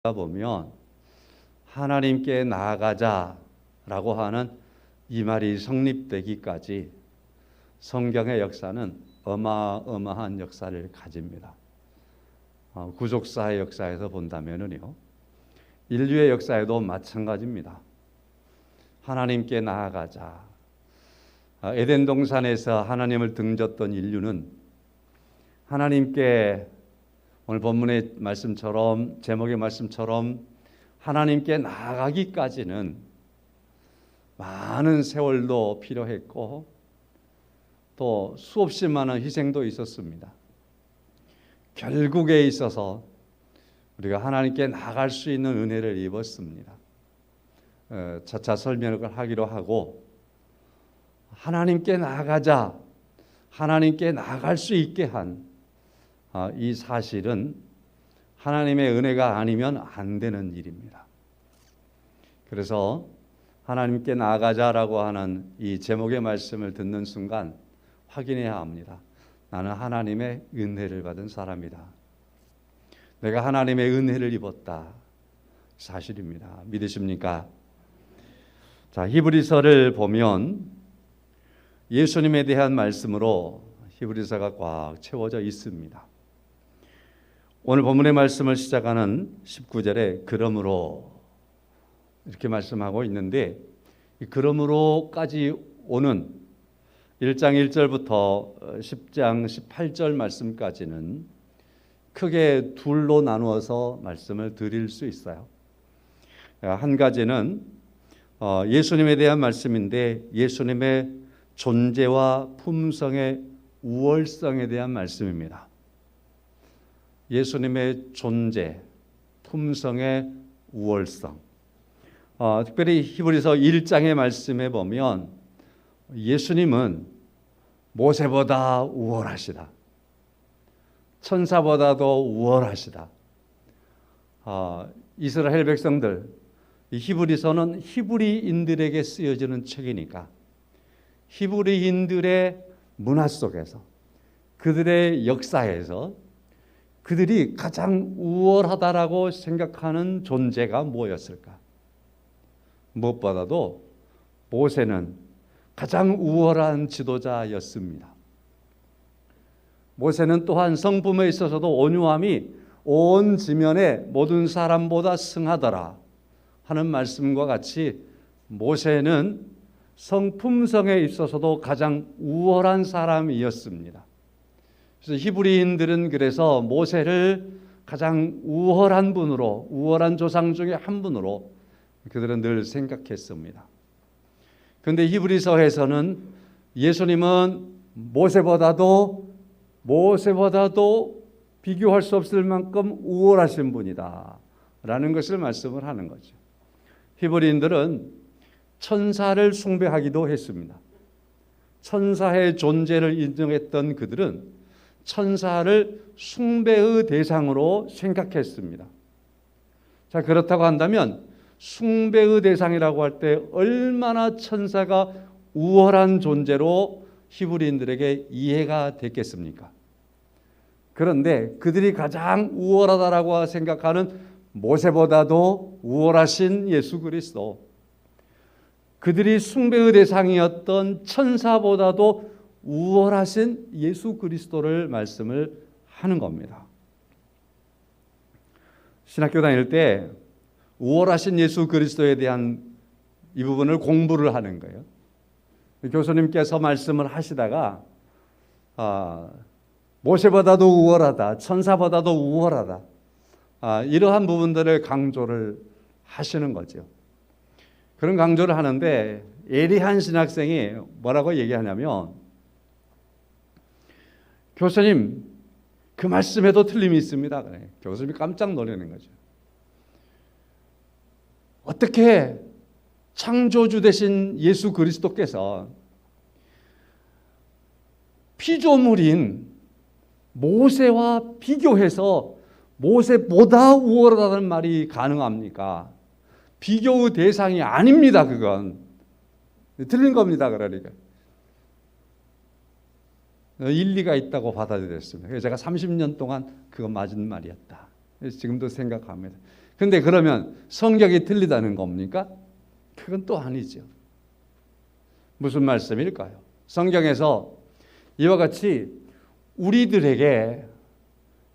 보면 하나님께 나아가자라고 하는 이 말이 성립되기까지 성경의 역사는 어마어마한 역사를 가집니다. 구속사의 역사에서 본다면은요, 인류의 역사에도 마찬가지입니다. 하나님께 나아가자. 에덴 동산에서 하나님을 등졌던 인류는 하나님께, 오늘 본문의 말씀처럼, 제목의 말씀처럼 하나님께 나아가기까지는 많은 세월도 필요했고 또 수없이 많은 희생도 있었습니다. 결국에 있어서 우리가 하나님께 나아갈 수 있는 은혜를 입었습니다. 차차 설명을 하기로 하고, 하나님께 나아가자, 하나님께 나아갈 수 있게 한 이 사실은 하나님의 은혜가 아니면 안 되는 일입니다. 그래서 하나님께 나아가자라고 하는 이 제목의 말씀을 듣는 순간 확인해야 합니다. 나는 하나님의 은혜를 받은 사람이다. 내가 하나님의 은혜를 입었다. 사실입니다. 믿으십니까? 자, 히브리서를 보면 예수님에 대한 말씀으로 히브리서가 꽉 채워져 있습니다. 오늘 본문의 말씀을 시작하는 19절에 그러므로 이렇게 말씀하고 있는데, 이 그러므로까지 오는 1장 1절부터 10장 18절 말씀까지는 크게 둘로 나누어서 말씀을 드릴 수 있어요. 한 가지는 예수님에 대한 말씀인데, 예수님의 존재와 품성의 우월성에 대한 말씀입니다. 예수님의 존재, 품성의 우월성. 특별히 히브리서 1장의 말씀에 보면 예수님은 모세보다 우월하시다. 천사보다도 우월하시다. 이스라엘 백성들, 이 히브리서는 히브리인들에게 쓰여지는 책이니까 히브리인들의 문화 속에서, 그들의 역사에서 그들이 가장 우월하다라고 생각하는 존재가 뭐였을까? 무엇보다도 모세는 가장 우월한 지도자였습니다. 모세는 또한 성품에 있어서도 온유함이 온 지면의 모든 사람보다 승하더라 하는 말씀과 같이 모세는 성품성에 있어서도 가장 우월한 사람이었습니다. 그래서 히브리인들은 그래서 모세를 가장 우월한 분으로, 우월한 조상 중에 한 분으로 그들은 늘 생각했습니다. 그런데 히브리서에서는 예수님은 모세보다도 비교할 수 없을 만큼 우월하신 분이다 라는 것을 말씀을 하는 거죠. 히브리인들은 천사를 숭배하기도 했습니다. 천사의 존재를 인정했던 그들은 천사를 숭배의 대상으로 생각했습니다. 자, 그렇다고 한다면 숭배의 대상이라고 할 때 얼마나 천사가 우월한 존재로 히브리인들에게 이해가 됐겠습니까? 그런데 그들이 가장 우월하다라고 생각하는 모세보다도 우월하신 예수 그리스도, 그들이 숭배의 대상이었던 천사보다도 우월하신 예수 그리스도를 말씀을 하는 겁니다. 신학교 다닐 때 우월하신 예수 그리스도에 대한 이 부분을 공부를 하는 거예요. 교수님께서 말씀을 하시다가 모세보다도 우월하다, 천사보다도 우월하다, 이러한 부분들을 강조를 하시는 거죠. 그런 강조를 하는데 예리한 신학생이 뭐라고 얘기하냐면, 교수님, 그 말씀에도 틀림이 있습니다. 교수님이 깜짝 놀라는 거죠. 어떻게 창조주 되신 예수 그리스도께서 피조물인 모세와 비교해서 모세보다 우월하다는 말이 가능합니까? 비교의 대상이 아닙니다. 그건 틀린 겁니다. 그러니까 일리가 있다고 받아들였습니다. 그래서 제가 30년 동안 그거 맞은 말이었다. 지금도 생각합니다. 근데 그러면 성경이 틀리다는 겁니까? 그건 또 아니죠. 무슨 말씀일까요? 성경에서 이와 같이 우리들에게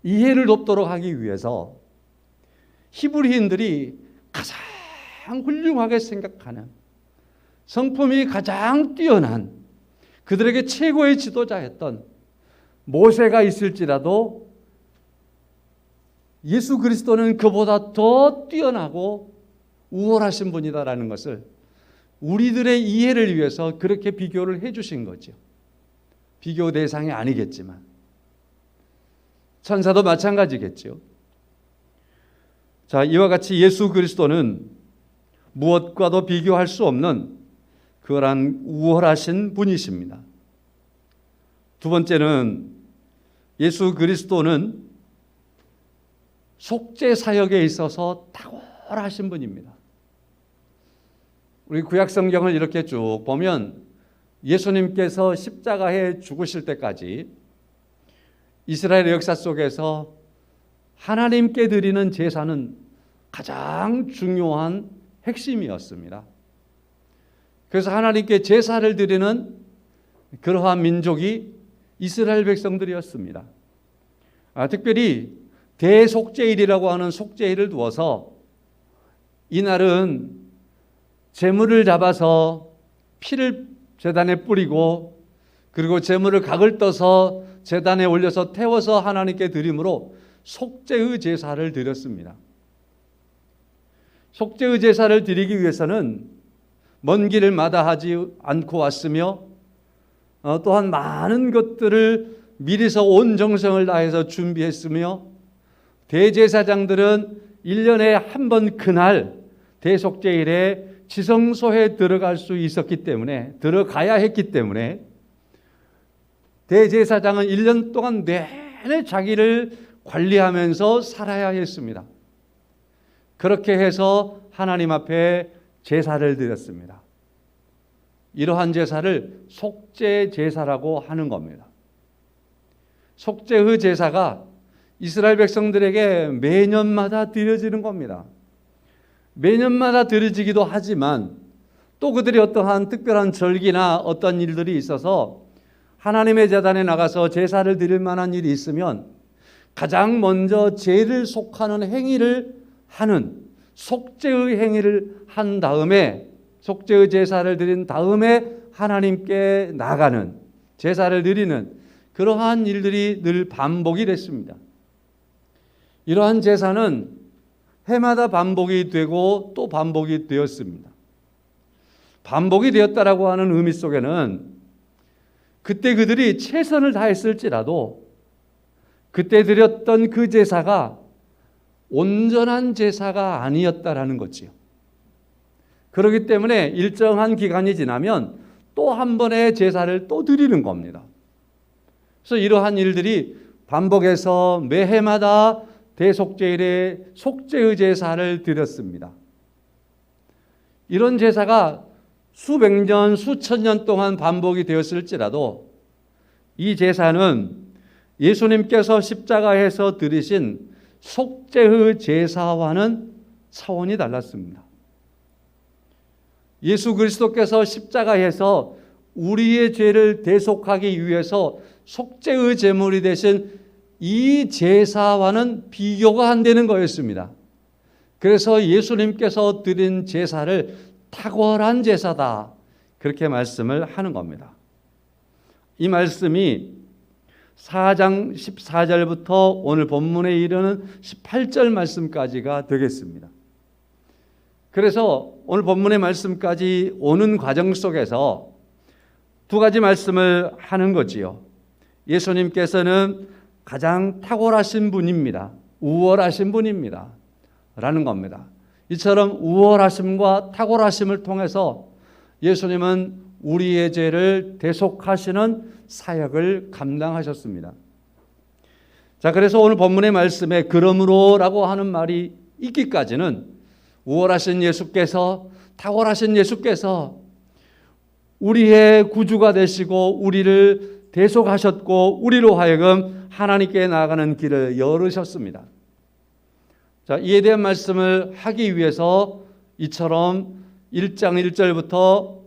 이해를 돕도록 하기 위해서 히브리인들이 가장 훌륭하게 생각하는, 성품이 가장 뛰어난, 그들에게 최고의 지도자였던 모세가 있을지라도 예수 그리스도는 그보다 더 뛰어나고 우월하신 분이다라는 것을 우리들의 이해를 위해서 그렇게 비교를 해 주신 거죠. 비교 대상이 아니겠지만 천사도 마찬가지겠죠. 자, 이와 같이 예수 그리스도는 무엇과도 비교할 수 없는 그러한 우월하신 분이십니다. 두 번째는 예수 그리스도는 속죄 사역에 있어서 탁월하신 분입니다. 우리 구약 성경을 이렇게 쭉 보면 예수님께서 십자가에 죽으실 때까지 이스라엘의 역사 속에서 하나님께 드리는 제사는 가장 중요한 핵심이었습니다. 그래서 하나님께 제사를 드리는 그러한 민족이 이스라엘 백성들이었습니다. 특별히 대속죄일이라고 하는 속죄일을 두어서 이날은 제물을 잡아서 피를 제단에 뿌리고 그리고 제물을 각을 떠서 제단에 올려서 태워서 하나님께 드림으로 속죄의 제사를 드렸습니다. 속죄의 제사를 드리기 위해서는 먼 길을 마다하지 않고 왔으며 또한 많은 것들을 미리서 온 정성을 다해서 준비했으며 대제사장들은 1년에 한 번 그날 대속죄일에 지성소에 들어갈 수 있었기 때문에, 들어가야 했기 때문에 대제사장은 1년 동안 내내 자기를 관리하면서 살아야 했습니다. 그렇게 해서 하나님 앞에 제사를 드렸습니다. 이러한 제사를 속죄 제사라고 하는 겁니다. 속죄의 제사가 이스라엘 백성들에게 매년마다 드려지는 겁니다. 매년마다 드려지기도 하지만 또 그들이 어떠한 특별한 절기나 어떤 일들이 있어서 하나님의 제단에 나가서 제사를 드릴 만한 일이 있으면 가장 먼저 죄를 속하는 행위를 하는 속죄의 행위를 한 다음에, 속죄의 제사를 드린 다음에 하나님께 나가는, 제사를 드리는 그러한 일들이 늘 반복이 됐습니다. 이러한 제사는 해마다 반복이 되고 또 반복이 되었습니다. 반복이 되었다라고 하는 의미 속에는 그때 그들이 최선을 다했을지라도 그때 드렸던 그 제사가 온전한 제사가 아니었다라는 거지요. 그렇기 때문에 일정한 기간이 지나면 또 한 번의 제사를 또 드리는 겁니다. 그래서 이러한 일들이 반복해서 매해마다 대속죄일에 속죄의 제사를 드렸습니다. 이런 제사가 수백 년, 수천 년 동안 반복이 되었을지라도 이 제사는 예수님께서 십자가에서 드리신 속죄의 제사와는 차원이 달랐습니다. 예수 그리스도께서 십자가에서 우리의 죄를 대속하기 위해서 속죄의 제물이 되신 이 제사와는 비교가 안 되는 거였습니다. 그래서 예수님께서 드린 제사를 탁월한 제사다, 그렇게 말씀을 하는 겁니다. 이 말씀이 4장 14절부터 오늘 본문에 이르는 18절 말씀까지가 되겠습니다. 그래서 오늘 본문의 말씀까지 오는 과정 속에서 두 가지 말씀을 하는 거지요. 예수님께서는 가장 탁월하신 분입니다. 우월하신 분입니다. 라는 겁니다. 이처럼 우월하심과 탁월하심을 통해서 예수님은 우리의 죄를 대속하시는 사역을 감당하셨습니다. 자, 그래서 오늘 본문의 말씀에 그러므로라고 하는 말이 있기까지는 우월하신 예수께서, 탁월하신 예수께서 우리의 구주가 되시고 우리를 대속하셨고 우리로 하여금 하나님께 나아가는 길을 열으셨습니다. 자, 이에 대한 말씀을 하기 위해서 이처럼 1장 1절부터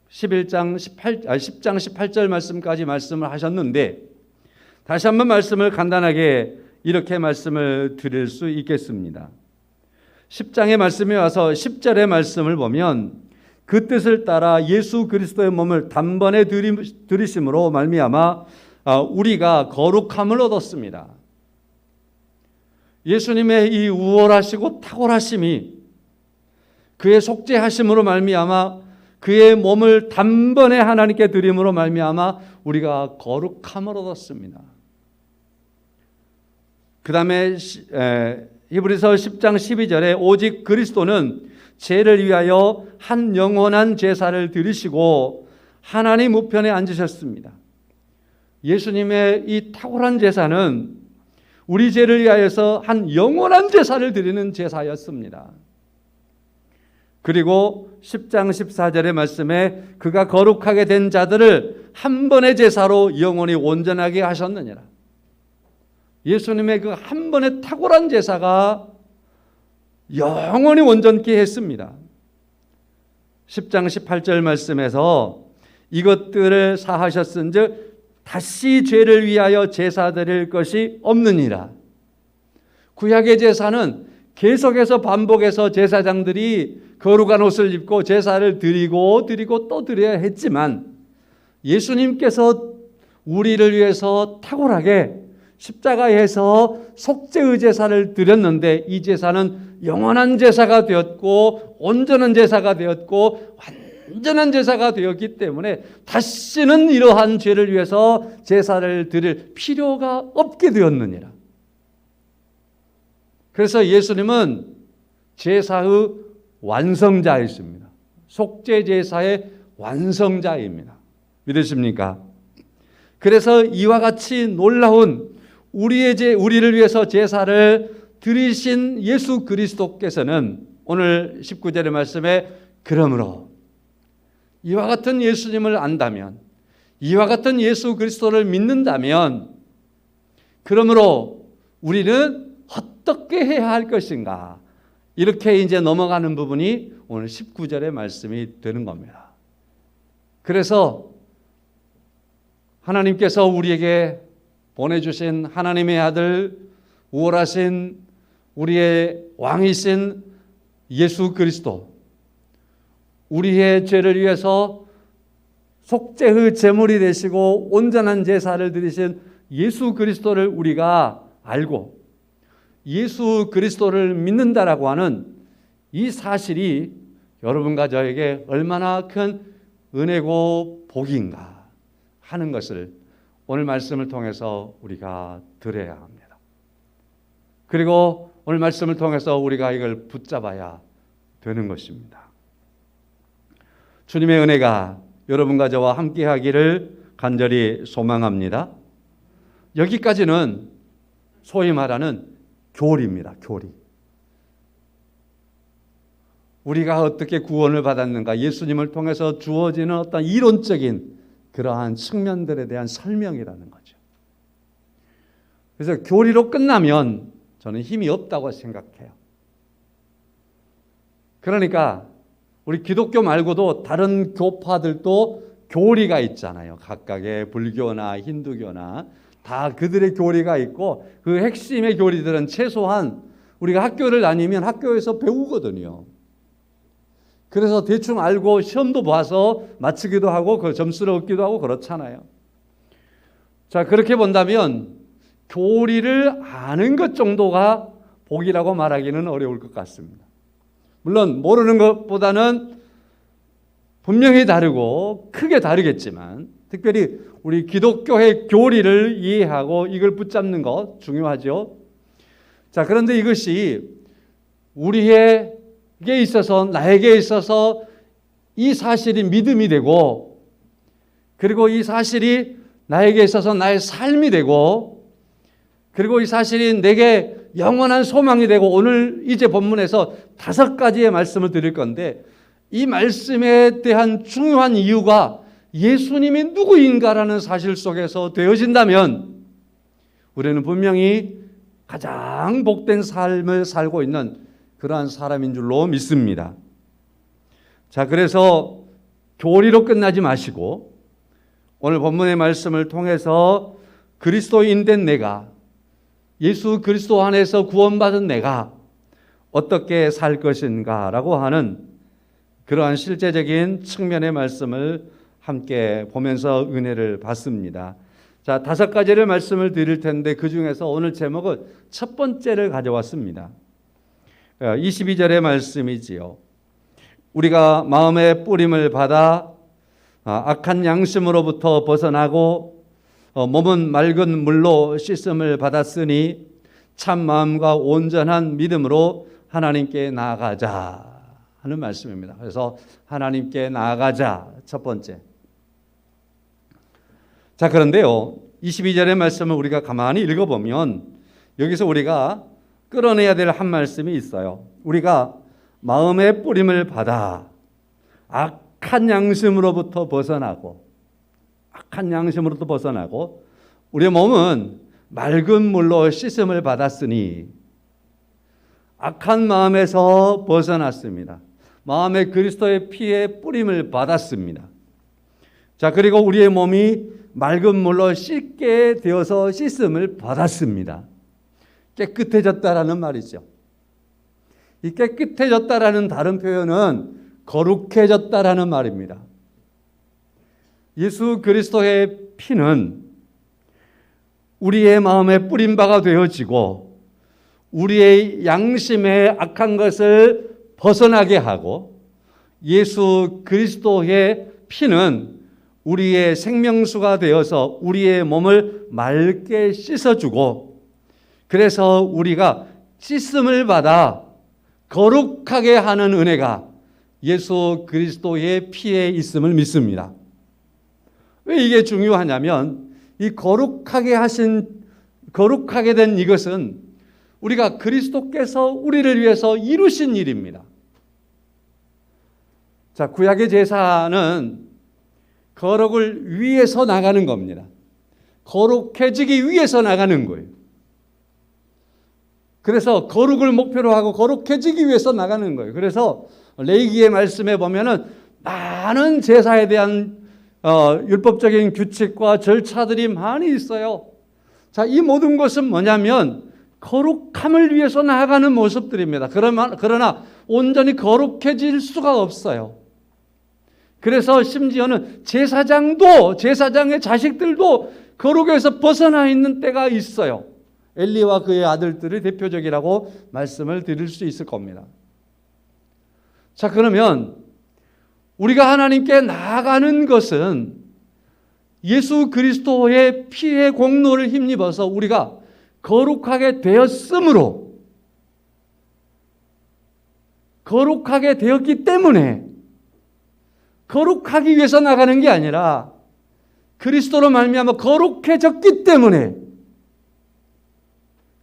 10장 18절 말씀까지 말씀을 하셨는데, 다시 한번 말씀을 간단하게 이렇게 말씀을 드릴 수 있겠습니다. 10장의 말씀에 와서 10절의 말씀을 보면 그 뜻을 따라 예수 그리스도의 몸을 단번에 들이심으로 말미암아 우리가 거룩함을 얻었습니다. 예수님의 이 우월하시고 탁월하심이 그의 속죄하심으로 말미암아 그의 몸을 단번에 하나님께 드림으로 말미암아 우리가 거룩함을 얻었습니다. 그 다음에 히브리서 10장 12절에 오직 그리스도는 죄를 위하여 한 영원한 제사를 드리시고 하나님 우편에 앉으셨습니다. 예수님의 이 탁월한 제사는 우리 죄를 위하여서 한 영원한 제사를 드리는 제사였습니다. 그리고 10장 14절의 말씀에 그가 거룩하게 된 자들을 한 번의 제사로 영원히 온전하게 하셨느니라. 예수님의 그 한 번의 탁월한 제사가 영원히 온전케 했습니다. 10장 18절 말씀에서 이것들을 사하셨은즉 다시 죄를 위하여 제사 드릴 것이 없느니라. 구약의 제사는 계속해서 반복해서 제사장들이 거룩한 옷을 입고 제사를 드리고 또 드려야 했지만, 예수님께서 우리를 위해서 탁월하게 십자가에서 속죄의 제사를 드렸는데, 이 제사는 영원한 제사가 되었고 온전한 제사가 되었고 완전한 제사가 되었기 때문에 다시는 이러한 죄를 위해서 제사를 드릴 필요가 없게 되었느니라. 그래서 예수님은 제사의 완성자이십니다. 속죄 제사의 완성자입니다. 믿으십니까? 그래서 이와 같이 놀라운 우리를 위해서 제사를 드리신 예수 그리스도께서는 오늘 19절의 말씀에 그러므로 이와 같은 예수님을 안다면, 이와 같은 예수 그리스도를 믿는다면, 그러므로 우리는 어떻게 해야 할 것인가, 이렇게 이제 넘어가는 부분이 오늘 19절의 말씀이 되는 겁니다. 그래서 하나님께서 우리에게 보내주신 하나님의 아들, 우월하신 우리의 왕이신 예수 그리스도, 우리의 죄를 위해서 속죄의 제물이 되시고 온전한 제사를 드리신 예수 그리스도를 우리가 알고 예수 그리스도를 믿는다라고 하는 이 사실이 여러분과 저에게 얼마나 큰 은혜고 복인가 하는 것을 오늘 말씀을 통해서 우리가 들어야 합니다. 그리고 오늘 말씀을 통해서 우리가 이걸 붙잡아야 되는 것입니다. 주님의 은혜가 여러분과 저와 함께 하기를 간절히 소망합니다. 여기까지는 소위 말하는 교리입니다. 교리. 우리가 어떻게 구원을 받았는가, 예수님을 통해서 주어지는 어떤 이론적인 그러한 측면들에 대한 설명이라는 거죠. 그래서 교리로 끝나면 저는 힘이 없다고 생각해요. 그러니까 우리 기독교 말고도 다른 교파들도 교리가 있잖아요. 각각의 불교나 힌두교나 다 그들의 교리가 있고, 그 핵심의 교리들은 최소한 우리가 학교를 다니면 학교에서 배우거든요. 그래서 대충 알고 시험도 봐서 맞추기도 하고 그 점수를 얻기도 하고 그렇잖아요. 자, 그렇게 본다면 교리를 아는 것 정도가 복이라고 말하기는 어려울 것 같습니다. 물론 모르는 것보다는 분명히 다르고 크게 다르겠지만, 특별히 우리 기독교의 교리를 이해하고 이걸 붙잡는 것 중요하죠. 자, 그런데 이것이 우리에게 있어서, 나에게 있어서 이 사실이 믿음이 되고, 그리고 이 사실이 나에게 있어서 나의 삶이 되고, 그리고 이 사실이 내게 영원한 소망이 되고, 오늘 이제 본문에서 5가지의 말씀을 드릴 건데, 이 말씀에 대한 중요한 이유가 예수님이 누구인가라는 사실 속에서 되어진다면 우리는 분명히 가장 복된 삶을 살고 있는 그러한 사람인 줄로 믿습니다. 자, 그래서 교리로 끝나지 마시고 오늘 본문의 말씀을 통해서 그리스도인 된 내가, 예수 그리스도 안에서 구원받은 내가 어떻게 살 것인가라고 하는 그러한 실제적인 측면의 말씀을 함께 보면서 은혜를 받습니다. 자, 5가지를 말씀을 드릴 텐데 그 중에서 오늘 제목은 첫 번째를 가져왔습니다. 22절의 말씀이지요. 우리가 마음의 뿌림을 받아 악한 양심으로부터 벗어나고 몸은 맑은 물로 씻음을 받았으니 참 마음과 온전한 믿음으로 하나님께 나아가자 하는 말씀입니다. 그래서 하나님께 나아가자, 첫 번째. 자, 그런데요, 22절의 말씀을 우리가 가만히 읽어보면 여기서 우리가 끌어내야 될 한 말씀이 있어요. 우리가 마음의 뿌림을 받아 악한 양심으로부터 벗어나고 우리의 몸은 맑은 물로 씻음을 받았으니 악한 마음에서 벗어났습니다. 마음에 그리스도의 피에 뿌림을 받았습니다. 자, 그리고 우리의 몸이 맑은 물로 씻게 되어서 씻음을 받았습니다. 깨끗해졌다라는 말이죠. 이 깨끗해졌다라는 다른 표현은 거룩해졌다라는 말입니다. 예수 그리스도의 피는 우리의 마음에 뿌린 바가 되어지고 우리의 양심의 악한 것을 벗어나게 하고 예수 그리스도의 피는 우리의 생명수가 되어서 우리의 몸을 맑게 씻어주고 그래서 우리가 씻음을 받아 거룩하게 하는 은혜가 예수 그리스도의 피에 있음을 믿습니다. 왜 이게 중요하냐면 이 거룩하게 된 이것은 우리가 그리스도께서 우리를 위해서 이루신 일입니다. 자, 구약의 제사는 거룩을 위해서 나가는 겁니다. 거룩해지기 위해서 나가는 거예요. 그래서 거룩을 목표로 하고 거룩해지기 위해서 나가는 거예요. 그래서 레위기의 말씀에 보면은 많은 제사에 대한 율법적인 규칙과 절차들이 많이 있어요. 자, 이 모든 것은 뭐냐면 거룩함을 위해서 나아가는 모습들입니다. 그러나 온전히 거룩해질 수가 없어요. 그래서 심지어는 제사장의 자식들도 거룩에서 벗어나 있는 때가 있어요. 엘리와 그의 아들들이 대표적이라고 말씀을 드릴 수 있을 겁니다. 자, 그러면 우리가 하나님께 나아가는 것은 예수 그리스도의 피의 공로를 힘입어서 우리가 거룩하게 되었으므로, 거룩하게 되었기 때문에 거룩하기 위해서 나가는 게 아니라 그리스도로 말미암아 거룩해졌기 때문에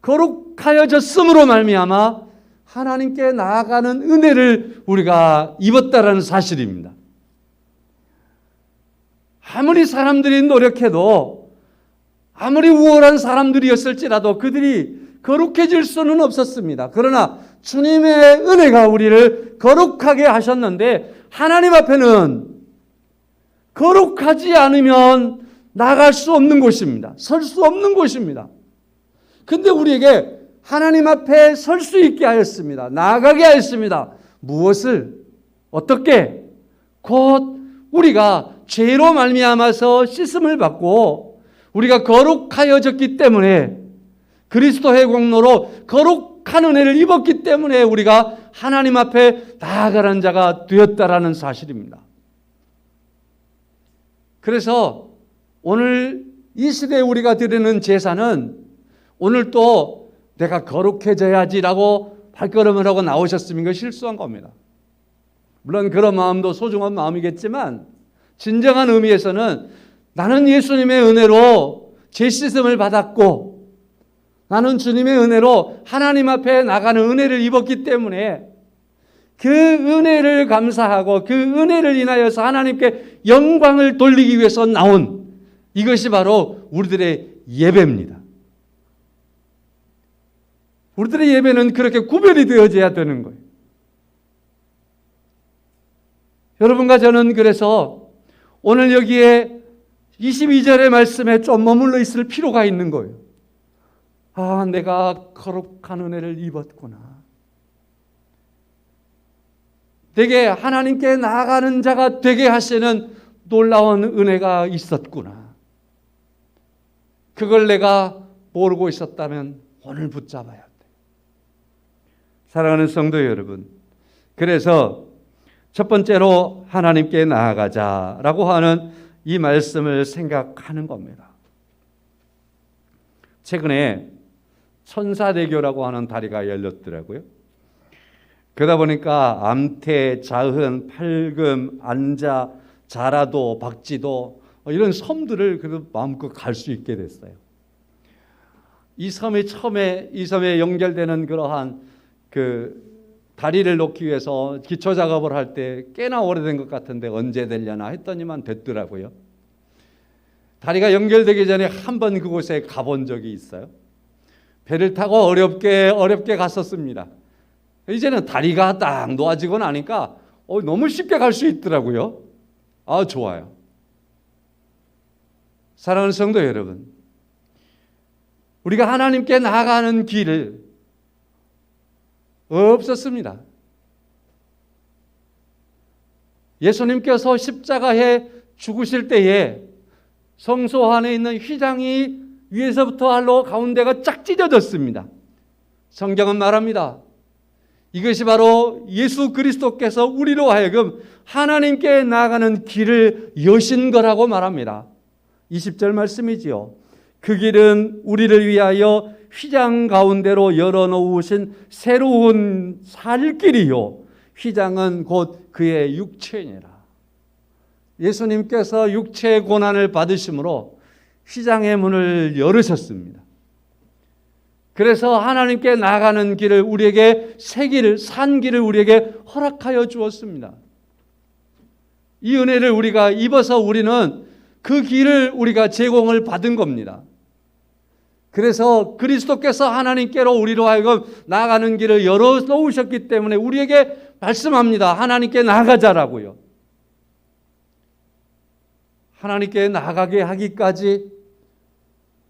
거룩하여졌음으로 말미암아 하나님께 나아가는 은혜를 우리가 입었다라는 사실입니다. 아무리 사람들이 노력해도 아무리 우월한 사람들이었을지라도 그들이 거룩해질 수는 없었습니다. 그러나 주님의 은혜가 우리를 거룩하게 하셨는데 하나님 앞에는 거룩하지 않으면 나갈 수 없는 곳입니다. 설 수 없는 곳입니다. 근데 우리에게 하나님 앞에 설 수 있게 하였습니다. 나아가게 하였습니다. 무엇을? 어떻게? 곧 우리가 죄로 말미암아서 씻음을 받고 우리가 거룩하여졌기 때문에 그리스도의 공로로 거룩한 은혜를 입었기 때문에 우리가 하나님 앞에 나아가는 자가 되었다라는 사실입니다. 그래서 오늘 이 시대에 우리가 드리는 제사는 오늘 또 내가 거룩해져야지라고 발걸음을 하고 나오셨으면 이거 실수한 겁니다. 물론 그런 마음도 소중한 마음이겠지만 진정한 의미에서는 나는 예수님의 은혜로 죄 씻음을 받았고 나는 주님의 은혜로 하나님 앞에 나가는 은혜를 입었기 때문에 그 은혜를 감사하고 그 은혜를 인하여서 하나님께 영광을 돌리기 위해서 나온 이것이 바로 우리들의 예배입니다. 우리들의 예배는 그렇게 구별이 되어져야 되는 거예요. 여러분과 저는 그래서 오늘 여기에 22절의 말씀에 좀 머물러 있을 필요가 있는 거예요. 아, 내가 거룩한 은혜를 입었구나. 내게 하나님께 나아가는 자가 되게 하시는 놀라운 은혜가 있었구나. 그걸 내가 모르고 있었다면 오늘 붙잡아야 돼. 사랑하는 성도 여러분, 그래서 첫 번째로 하나님께 나아가자라고 하는 이 말씀을 생각하는 겁니다. 최근에 천사대교라고 하는 다리가 열렸더라고요. 그러다 보니까 암태, 자흔, 팔금, 안자, 자라도, 박지도 이런 섬들을 그래도 마음껏 갈 수 있게 됐어요. 이 섬이 처음에 이 섬에 연결되는 그러한 그 다리를 놓기 위해서 기초 작업을 할 때 꽤나 오래된 것 같은데 언제 되려나 했더니만 됐더라고요. 다리가 연결되기 전에 한 번 그곳에 가본 적이 있어요. 배를 타고 어렵게 갔었습니다. 이제는 다리가 딱 놓아지고 나니까 너무 쉽게 갈 수 있더라고요. 아, 좋아요. 사랑하는 성도 여러분, 우리가 하나님께 나아가는 길을 없었습니다. 예수님께서 십자가에 죽으실 때에 성소 안에 있는 휘장이 위에서부터 아래로 가운데가 쫙 찢어졌습니다. 성경은 말합니다. 이것이 바로 예수 그리스도께서 우리로 하여금 하나님께 나아가는 길을 여신 거라고 말합니다. 20절 말씀이지요. 그 길은 우리를 위하여 휘장 가운데로 열어놓으신 새로운 살 길이요. 휘장은 곧 그의 육체니라. 예수님께서 육체의 고난을 받으심으로 휘장의 문을 열으셨습니다. 그래서 하나님께 나아가는 길을 우리에게 새 길을, 산 길을 우리에게 허락하여 주었습니다. 이 은혜를 우리가 입어서 우리는 그 길을 우리가 제공을 받은 겁니다. 그래서 그리스도께서 하나님께로 우리로 하여금 나아가는 길을 열어놓으셨기 때문에 우리에게 말씀합니다. 하나님께 나아가자라고요. 하나님께 나아가게 하기까지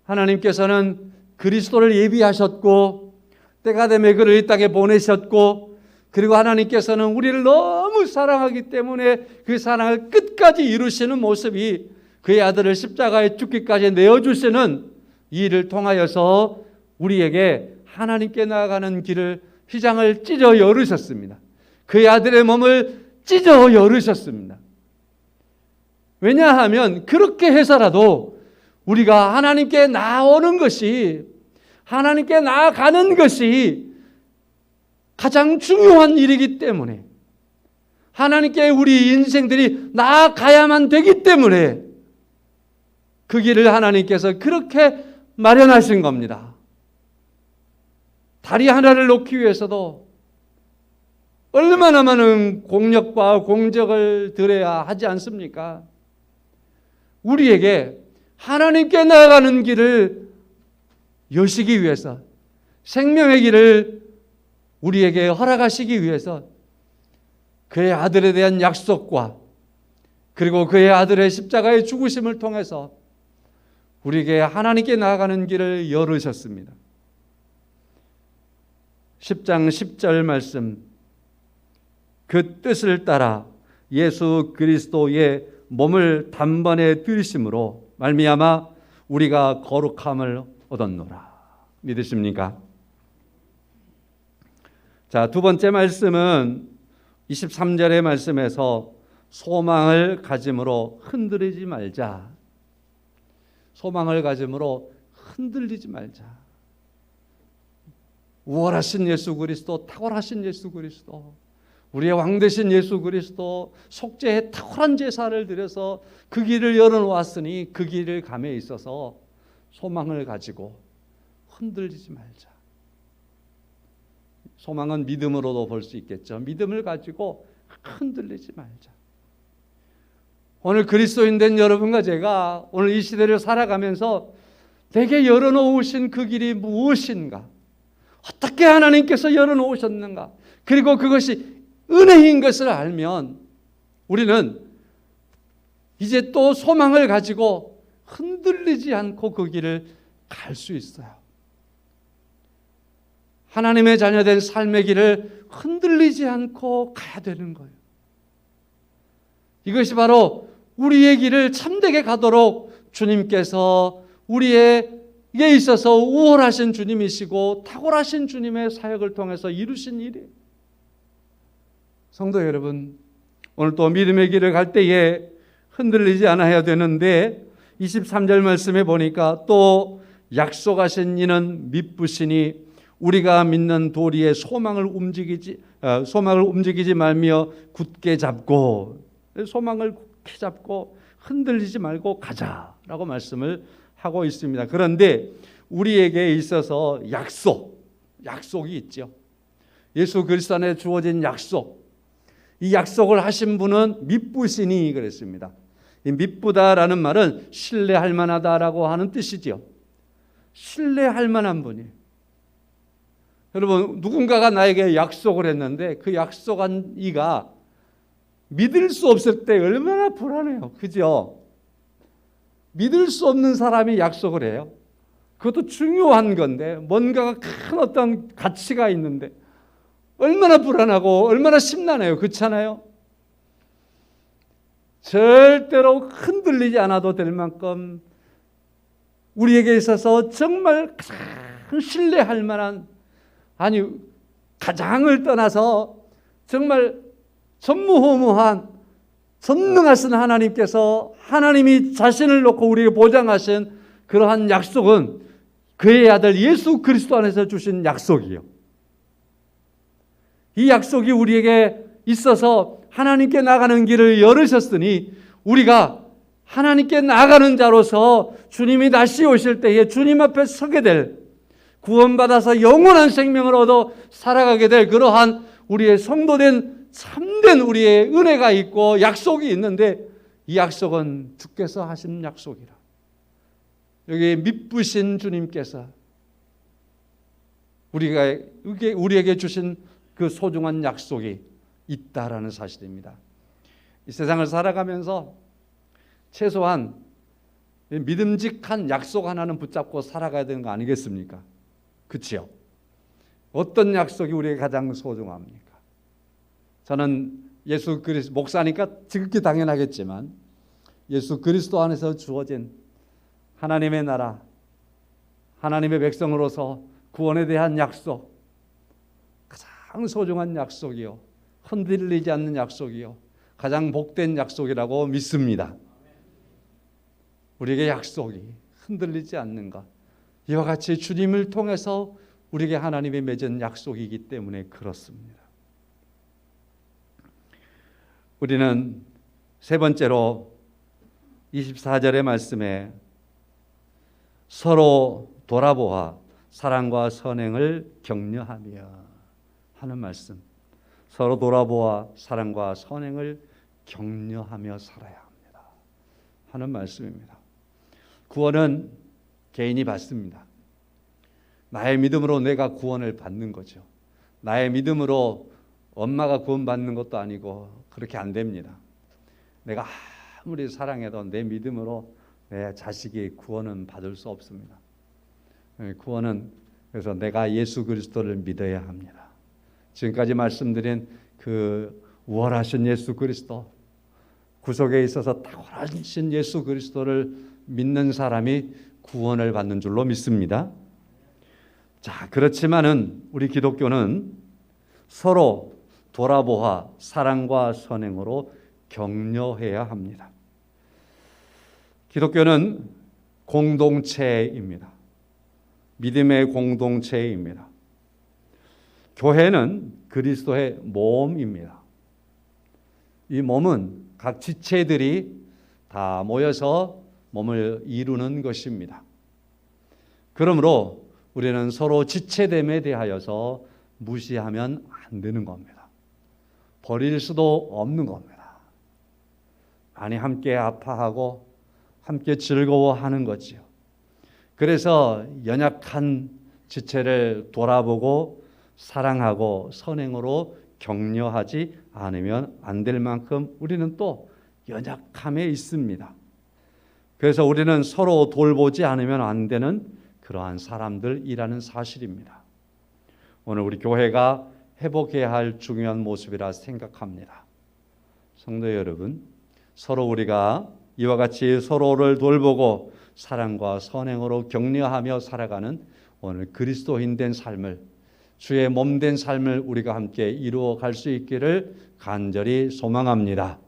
하나님께서는 그리스도를 예비하셨고 때가 되면 그를 이 땅에 보내셨고 그리고 하나님께서는 우리를 너무 사랑하기 때문에 그 사랑을 끝까지 이루시는 모습이 그의 아들을 십자가에 죽기까지 내어주시는 이 일을 통하여서 우리에게 하나님께 나아가는 길을 휘장을 찢어 열으셨습니다. 그의 아들의 몸을 찢어 열으셨습니다. 왜냐하면 그렇게 해서라도 우리가 하나님께 나아오는 것이 하나님께 나아가는 것이 가장 중요한 일이기 때문에 하나님께 우리 인생들이 나아가야만 되기 때문에 그 길을 하나님께서 그렇게 마련하신 겁니다. 다리 하나를 놓기 위해서도 얼마나 많은 공력과 공적을 들여야 하지 않습니까? 우리에게 하나님께 나아가는 길을 여시기 위해서 생명의 길을 우리에게 허락하시기 위해서 그의 아들에 대한 약속과 그리고 그의 아들의 십자가의 죽으심을 통해서 우리에게 하나님께 나아가는 길을 열으셨습니다. 10장 10절 말씀, 그 뜻을 따라 예수 그리스도의 몸을 단번에 들이심으로 말미암아 우리가 거룩함을 얻었노라. 믿으십니까? 자, 두 번째 말씀은 23절의 말씀에서 소망을 가짐으로 흔들리지 말자. 소망을 가짐으로 흔들리지 말자. 우월하신 예수 그리스도, 탁월하신 예수 그리스도, 우리의 왕 되신 예수 그리스도 속죄의 탁월한 제사를 드려서 그 길을 열어놓았으니 그 길을 감에 있어서 소망을 가지고 흔들리지 말자. 소망은 믿음으로도 볼 수 있겠죠. 믿음을 가지고 흔들리지 말자. 오늘 그리스도인 된 여러분과 제가 오늘 이 시대를 살아가면서 내게 열어놓으신 그 길이 무엇인가? 어떻게 하나님께서 열어놓으셨는가, 그리고 그것이 은혜인 것을 알면 우리는 이제 또 소망을 가지고 흔들리지 않고 그 길을 갈 수 있어요. 하나님의 자녀된 삶의 길을 흔들리지 않고 가야 되는 거예요. 이것이 바로 우리의 길을 참되게 가도록 주님께서 우리에게 있어서 우월하신 주님이시고 탁월하신 주님의 사역을 통해서 이루신 일이에요. 성도 여러분, 오늘 또 믿음의 길을 갈 때에 흔들리지 않아야 되는데 23절 말씀에 보니까 또 약속하신 이는 미쁘시니 우리가 믿는 도리의 소망을 움직이지 말며 굳게 잡고, 소망을 굳게 잡고 흔들리지 말고 가자라고 말씀을 하고 있습니다. 그런데 우리에게 있어서 약속이 있죠. 예수 그리스도 안에 주어진 약속, 이 약속을 하신 분은 미쁘시니 그랬습니다. 이 미쁘다라는 말은 신뢰할 만하다라고 하는 뜻이죠. 신뢰할 만한 분이에요. 여러분, 누군가가 나에게 약속을 했는데 그 약속한 이가 믿을 수 없을 때 얼마나 불안해요. 그죠? 믿을 수 없는 사람이 약속을 해요. 그것도 중요한 건데, 뭔가가 큰 어떤 가치가 있는데 얼마나 불안하고 얼마나 심란해요. 그렇잖아요? 절대로 흔들리지 않아도 될 만큼 우리에게 있어서 정말 가장 신뢰할 만한, 아니 가장을 떠나서 정말 전무후무한 전능하신 하나님께서, 하나님이 자신을 놓고 우리에게 보장하신 그러한 약속은 그의 아들 예수 그리스도 안에서 주신 약속이에요. 이 약속이 우리에게 있어서 하나님께 나가는 길을 열으셨으니 우리가 하나님께 나가는 자로서 주님이 다시 오실 때에 주님 앞에 서게 될, 구원받아서 영원한 생명을 얻어 살아가게 될 그러한 우리의 성도된 참된 우리의 은혜가 있고 약속이 있는데, 이 약속은 주께서 하신 약속이라. 여기 미쁘신 주님께서 우리에게 주신 그 소중한 약속이 있다라는 사실입니다. 이 세상을 살아가면서 최소한 믿음직한 약속 하나는 붙잡고 살아가야 되는 거 아니겠습니까? 그렇죠? 어떤 약속이 우리에게 가장 소중합니까? 저는 예수 그리스도, 목사니까 지극히 당연하겠지만 예수 그리스도 안에서 주어진 하나님의 나라, 하나님의 백성으로서 구원에 대한 약속, 가장 소중한 약속이요, 흔들리지 않는 약속이요, 가장 복된 약속이라고 믿습니다. 우리에게 약속이 흔들리지 않는 것, 이와 같이 주님을 통해서 우리에게 하나님이 맺은 약속이기 때문에 그렇습니다. 우리는 세 번째로 24절의 말씀에 서로 돌아보아 사랑과 선행을 격려하며 하는 말씀, 서로 돌아보아 사랑과 선행을 격려하며 살아야 합니다 하는 말씀입니다. 구원은 개인이 받습니다. 나의 믿음으로 내가 구원을 받는 거죠. 나의 믿음으로 엄마가 구원받는 것도 아니고 그렇게 안 됩니다. 내가 아무리 사랑해도 내 믿음으로 내 자식이 구원은 받을 수 없습니다. 구원은 그래서 내가 예수 그리스도를 믿어야 합니다. 지금까지 말씀드린 그 우월하신 예수 그리스도, 구속에 있어서 탁월하신 예수 그리스도를 믿는 사람이 구원을 받는 줄로 믿습니다. 자, 그렇지만은 우리 기독교는 서로 돌아보아 사랑과 선행으로 격려해야 합니다. 기독교는 공동체입니다. 믿음의 공동체입니다. 교회는 그리스도의 몸입니다. 이 몸은 각 지체들이 다 모여서 몸을 이루는 것입니다. 그러므로 우리는 서로 지체됨에 대하여서 무시하면 안 되는 겁니다. 버릴 수도 없는 겁니다. 많이 함께 아파하고 함께 즐거워하는 거지요. 그래서 연약한 지체를 돌아보고 사랑하고 선행으로 격려하지 않으면 안 될 만큼 우리는 또 연약함에 있습니다. 그래서 우리는 서로 돌보지 않으면 안 되는 그러한 사람들이라는 사실입니다. 오늘 우리 교회가 회복해야 할 중요한 모습이라 생각합니다. 성도 여러분, 서로 우리가 이와 같이 서로를 돌보고 사랑과 선행으로 격려하며 살아가는 오늘 그리스도인 된 삶을, 주의 몸 된 삶을 우리가 함께 이루어 갈 수 있기를 간절히 소망합니다.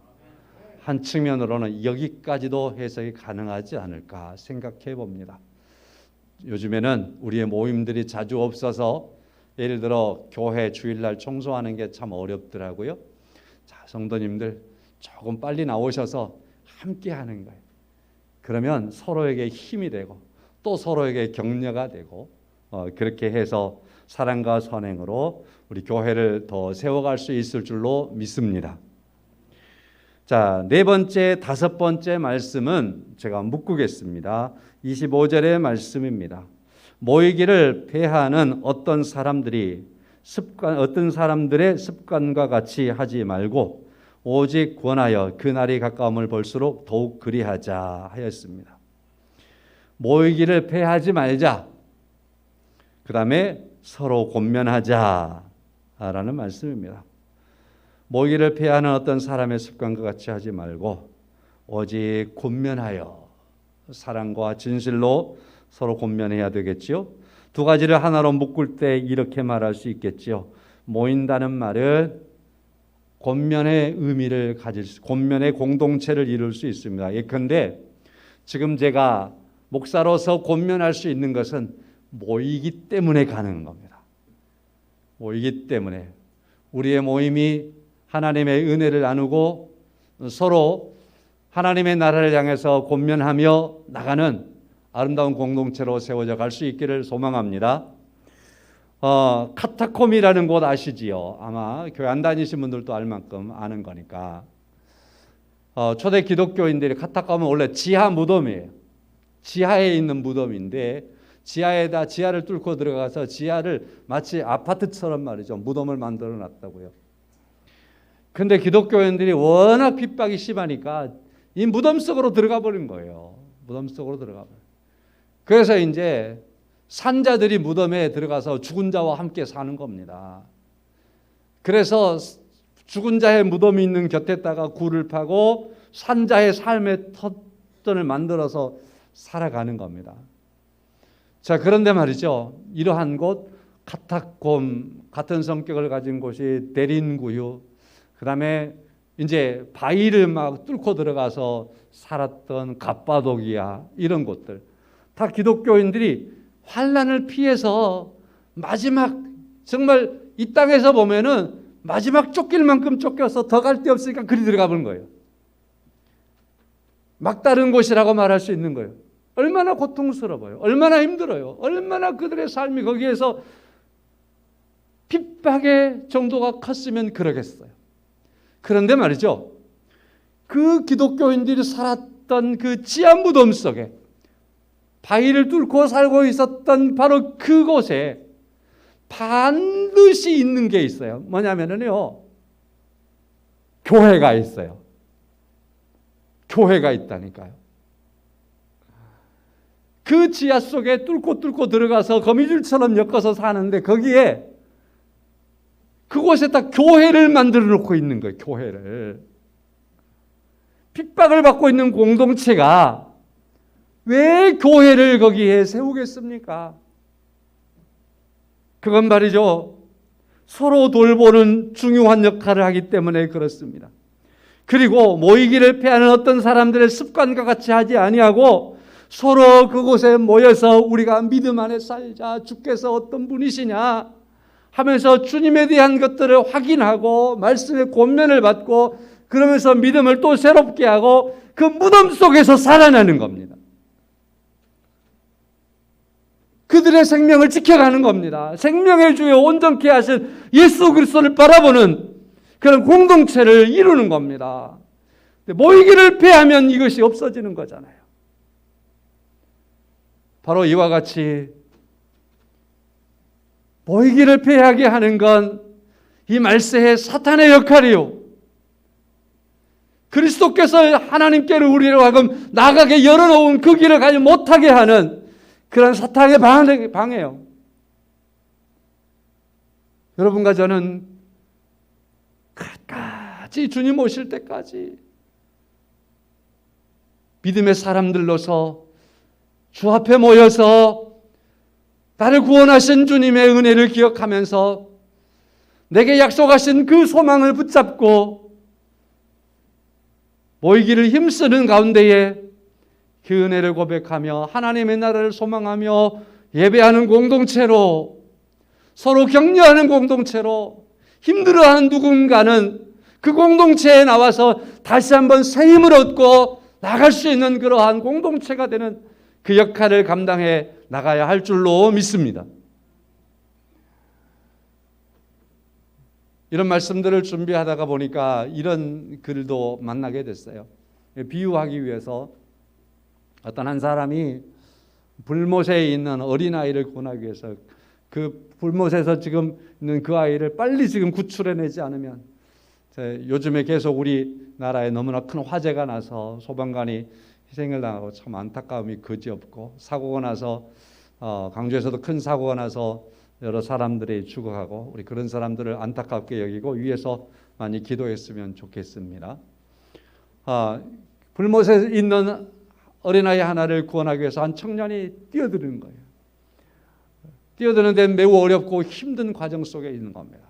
한 측면으로는 여기까지도 해석이 가능하지 않을까 생각해 봅니다. 요즘에는 우리의 모임들이 자주 없어서 예를 들어 교회 주일날 청소하는 게 참 어렵더라고요. 자, 성도님들 조금 빨리 나오셔서 함께 하는 거예요. 그러면 서로에게 힘이 되고 또 서로에게 격려가 되고 그렇게 해서 사랑과 선행으로 우리 교회를 더 세워갈 수 있을 줄로 믿습니다. 자, 네 번째, 다섯 번째 말씀은 제가 묶겠습니다. 25절의 말씀입니다. 모이기를 폐하는 어떤 사람들의 습관과 같이 하지 말고 오직 권하여 그날이 가까움을 볼수록 더욱 그리하자 하였습니다. 모이기를 폐하지 말자. 그 다음에 서로 권면하자라는 말씀입니다. 모이기를 폐하는 어떤 사람의 습관과 같이 하지 말고 오직 권면하여 사랑과 진실로 서로 권면해야 되겠지요. 두 가지를 하나로 묶을 때 이렇게 말할 수 있겠지요. 모인다는 말은 권면의 의미를 권면의 공동체를 이룰 수 있습니다. 예컨대 지금 제가 목사로서 권면할 수 있는 것은 모이기 때문에 가능한 겁니다. 모이기 때문에 우리의 모임이 하나님의 은혜를 나누고 서로 하나님의 나라를 향해서 권면하며 나가는 아름다운 공동체로 세워져 갈 수 있기를 소망합니다. 카타콤이라는 곳 아시지요? 아마 교회 안 다니신 분들도 알 만큼 아는 거니까. 초대 기독교인들이 카타콤은 원래 지하 무덤이에요. 지하에 있는 무덤인데 지하를 뚫고 들어가서 지하를 마치 아파트처럼 말이죠. 무덤을 만들어 놨다고요. 근데 기독교인들이 워낙 핍박이 심하니까 이 무덤 속으로 들어가 버린 거예요. 무덤 속으로 들어가 버려. 그래서 이제 산자들이 무덤에 들어가서 죽은 자와 함께 사는 겁니다. 그래서 죽은 자의 무덤이 있는 곁에다가 굴을 파고 산자의 삶의 터전을 만들어서 살아가는 겁니다. 자, 그런데 말이죠. 이러한 곳 카타콤 같은 성격을 가진 곳이 대린구유, 그다음에 이제 바위를 막 뚫고 들어가서 살았던 갑바도기야, 이런 곳들 다 기독교인들이 환난을 피해서 마지막 정말 이 땅에서 보면은 마지막 쫓길 만큼 쫓겨서 더 갈 데 없으니까 그리 들어가 버린 거예요. 막다른 곳이라고 말할 수 있는 거예요. 얼마나 고통스러워요. 얼마나 힘들어요. 얼마나 그들의 삶이 거기에서 핍박의 정도가 컸으면 그러겠어요. 그런데 말이죠. 그 기독교인들이 살았던 그 지하 무덤 속에 바위를 뚫고 살고 있었던 바로 그곳에 반드시 있는 게 있어요. 뭐냐면요. 교회가 있어요. 교회가 있다니까요. 그 지하 속에 뚫고 들어가서 거미줄처럼 엮어서 사는데 거기에 그곳에다 교회를 만들어 놓고 있는 거예요. 교회를. 핍박을 받고 있는 공동체가 왜 교회를 거기에 세우겠습니까? 그건 말이죠. 서로 돌보는 중요한 역할을 하기 때문에 그렇습니다. 그리고 모이기를 피하는 어떤 사람들의 습관과 같이 하지 아니하고 서로 그곳에 모여서 우리가 믿음 안에 살자, 주께서 어떤 분이시냐 하면서 주님에 대한 것들을 확인하고 말씀의 권면을 받고 그러면서 믿음을 또 새롭게 하고 그 무덤 속에서 살아나는 겁니다. 그들의 생명을 지켜가는 겁니다. 생명의 주여 온전케 하신 예수 그리스도를 바라보는 그런 공동체를 이루는 겁니다. 모이기를 폐하면 이것이 없어지는 거잖아요. 바로 이와 같이 보이기를 패하게 하는 건 이 말세의 사탄의 역할이요. 그리스도께서 하나님께로 우리로 하여금 나가게 열어놓은 그 길을 가지 못하게 하는 그런 사탄의 방해요. 여러분과 저는 끝까지 주님 오실 때까지 믿음의 사람들로서 주 앞에 모여서 나를 구원하신 주님의 은혜를 기억하면서 내게 약속하신 그 소망을 붙잡고 모이기를 힘쓰는 가운데에 그 은혜를 고백하며 하나님의 나라를 소망하며 예배하는 공동체로, 서로 격려하는 공동체로, 힘들어하는 누군가는 그 공동체에 나와서 다시 한번 새 힘을 얻고 나갈 수 있는 그러한 공동체가 되는 그 역할을 감당해 나가야 할 줄로 믿습니다. 이런 말씀들을 준비하다가 보니까 이런 글도 만나게 됐어요. 비유하기 위해서 어떤 한 사람이 불못에 있는 어린아이를 구원하기 위해서 그 불못에서 지금 있는 그 아이를 빨리 지금 구출해내지 않으면, 요즘에 계속 우리나라에 너무나 큰 화재가 나서 소방관이 희생을 당하고 참 안타까움이 그지없고, 사고가 나서 광주에서도 큰 사고가 나서 여러 사람들이 죽어가고, 우리 그런 사람들을 안타깝게 여기고 위에서 많이 기도했으면 좋겠습니다. 불못에 있는 어린아이 하나를 구원하기 위해서 한 청년이 뛰어드는 거예요. 뛰어드는 데는 매우 어렵고 힘든 과정 속에 있는 겁니다.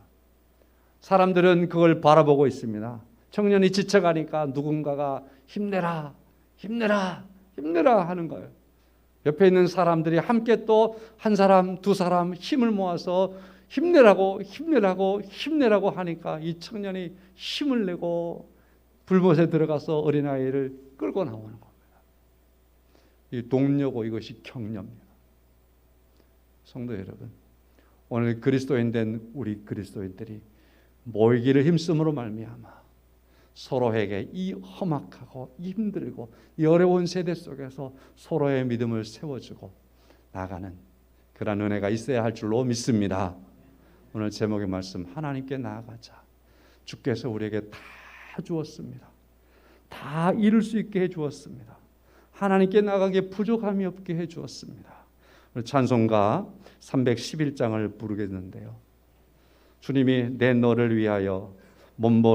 사람들은 그걸 바라보고 있습니다. 청년이 지쳐가니까 누군가가 힘내라, 힘내라, 힘내라 하는 거예요. 옆에 있는 사람들이 함께 또 한 사람, 두 사람 힘을 모아서 힘내라고, 힘내라고, 힘내라고 하니까 이 청년이 힘을 내고 불못에 들어가서 어린아이를 끌고 나오는 겁니다. 이 동료고 이것이 격려입니다. 성도 여러분, 오늘 그리스도인 된 우리 그리스도인들이 모이기를 힘쓰므로 말미암아 서로에게 이 험악하고 힘들고 이 어려운 세대 속에서 서로의 믿음을 세워주고 나가는 그런 은혜가 있어야 할 줄로 믿습니다. 오늘 제목의 말씀, 하나님께 나아가자. 주께서 우리에게 다 주었습니다. 다 이룰 수 있게 해주었습니다. 하나님께 나가기에 부족함이 없게 해주었습니다. 오늘 찬송가 311장을 부르겠는데요. 주님이 내 너를 위하여 몸버